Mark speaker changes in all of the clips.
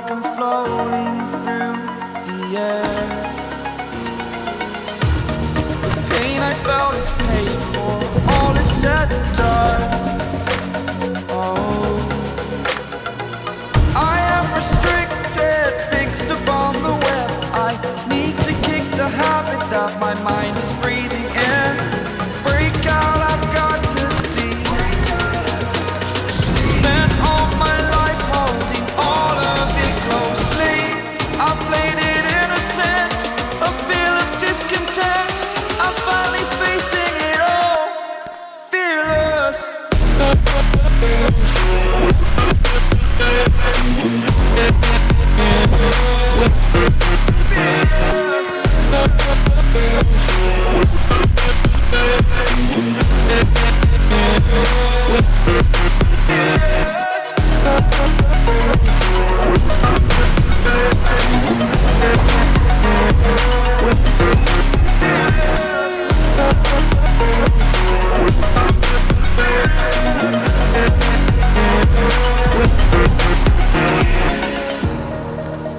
Speaker 1: like I'm floating through the air. The pain I felt is paid for, all is said and done. Oh, I am restricted, fixed upon the web. I need to kick the habit that my mind is breathing in. Break out, I've got to see. Spent all my life holding all of it closely. I played it innocent, a feel of discontent. I'm finally facing it all, fearless.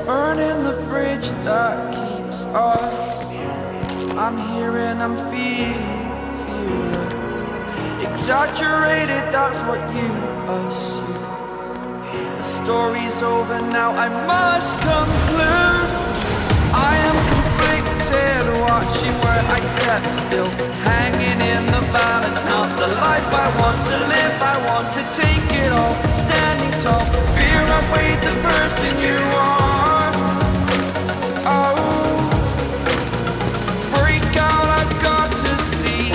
Speaker 1: Burning the bridge that keeps us. I'm here and I'm feeling fearless. Exaggerated, that's what you assume. The story's over now, I must conclude. I am conflicted, watching where I step still, hanging in the balance. Not the life I want to live, I want to take it all. Standing tall, fear outweighed the person you are. Oh, break out, I've got to see.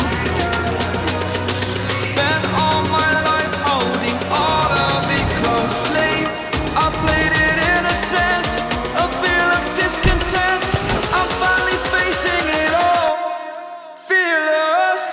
Speaker 1: Spent all my life holding all of it closely. I played it innocent, a feel of discontent. I'm finally facing it all, fearless.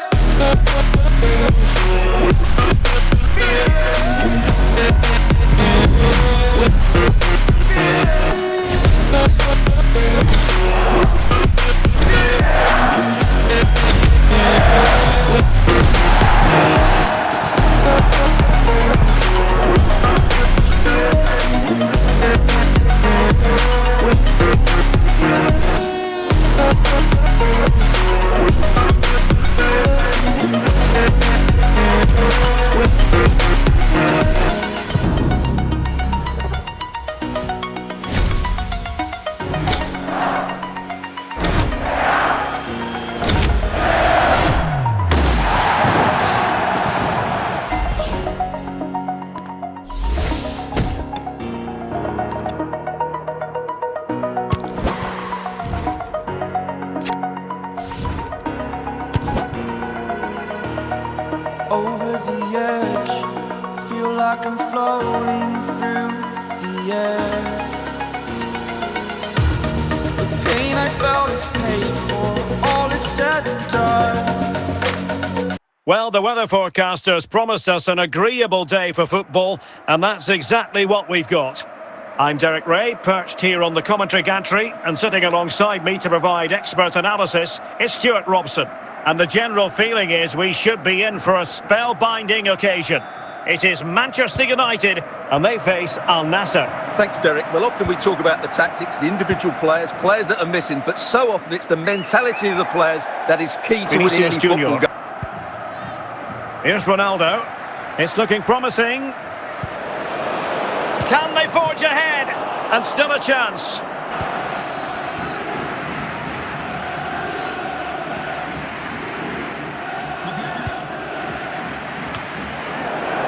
Speaker 1: Over the edge, feel like I'm floating through the air. The pain I felt is paid for, all is said and done.
Speaker 2: Well, the weather forecasters promised us an agreeable day for football, and that's exactly what we've got. I'm Derek Ray, perched here on the commentary gantry, and sitting alongside me to provide expert analysis is Stuart Robson. And the general feeling is we should be in for a spellbinding occasion. It is Manchester United, and they face Al Nassr.
Speaker 3: Thanks, Derek. Well, often we talk about the tactics, the individual players that are missing, but so often it's the mentality of the players that is key to winning any football game.
Speaker 2: Here's Ronaldo. It's looking promising. Can they forge ahead? And still a chance.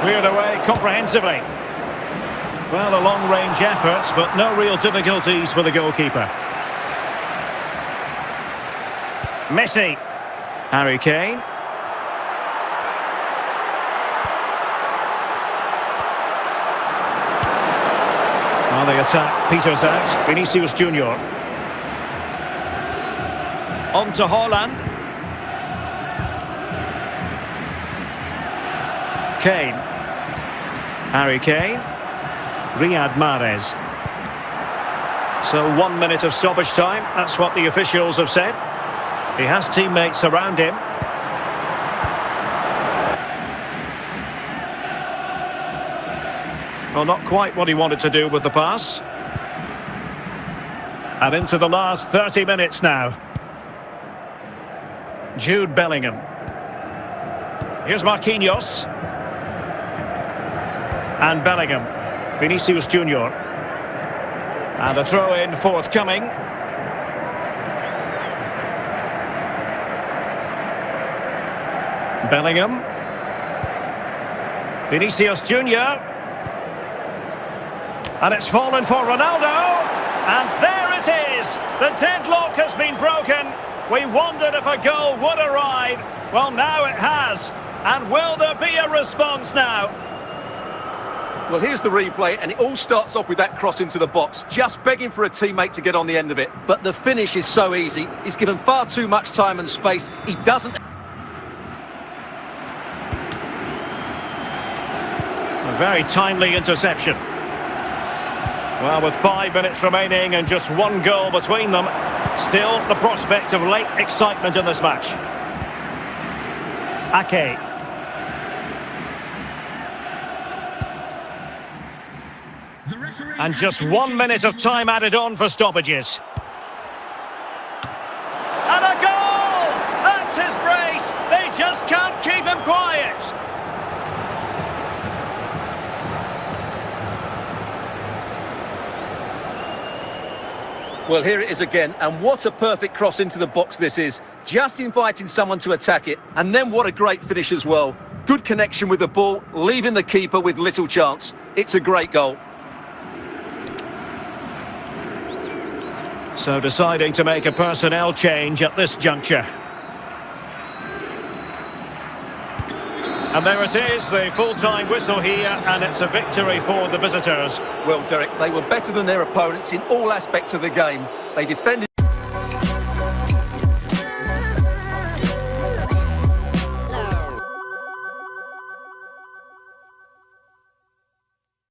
Speaker 2: Cleared away comprehensively. Well, a long-range effort, but no real difficulties for the goalkeeper. Messi. Harry Kane. Well, the attack peters out. Vinicius Junior. On to Haaland. Kane. Harry Kane. Riyad Mahrez. So 1 minute of stoppage time. That's what the officials have said. He has teammates around him. Well, not quite what he wanted to do with the pass. And into the last 30 minutes now. Jude Bellingham. Here's Marquinhos. And Bellingham. Vinicius Junior. And a throw-in forthcoming. Bellingham. Vinicius Junior. And it's fallen for Ronaldo. And there it is. The deadlock has been broken. We wondered if a goal would arrive. Well, now it has. And will there be a response now?
Speaker 3: Well, here's the replay, and it all starts off with that cross into the box, just begging for a teammate to get on the end of it. But the finish is so easy. He's given far too much time and space. He doesn't...
Speaker 2: A very timely interception. Well, with 5 minutes remaining and just one goal between them, still the prospect of late excitement in this match. Ake. And just 1 minute of time added on for stoppages. And a goal! That's his brace! They just can't keep him quiet!
Speaker 3: Well, here it is again, and what a perfect cross into the box this is. Just inviting someone to attack it, and then what a great finish as well. Good connection with the ball, leaving the keeper with little chance. It's a great goal.
Speaker 2: So deciding to make a personnel change at this juncture. And there it is, the full-time whistle here, and it's a victory for the visitors.
Speaker 3: Well, Derek, they were better than their opponents in all aspects of the game. They defended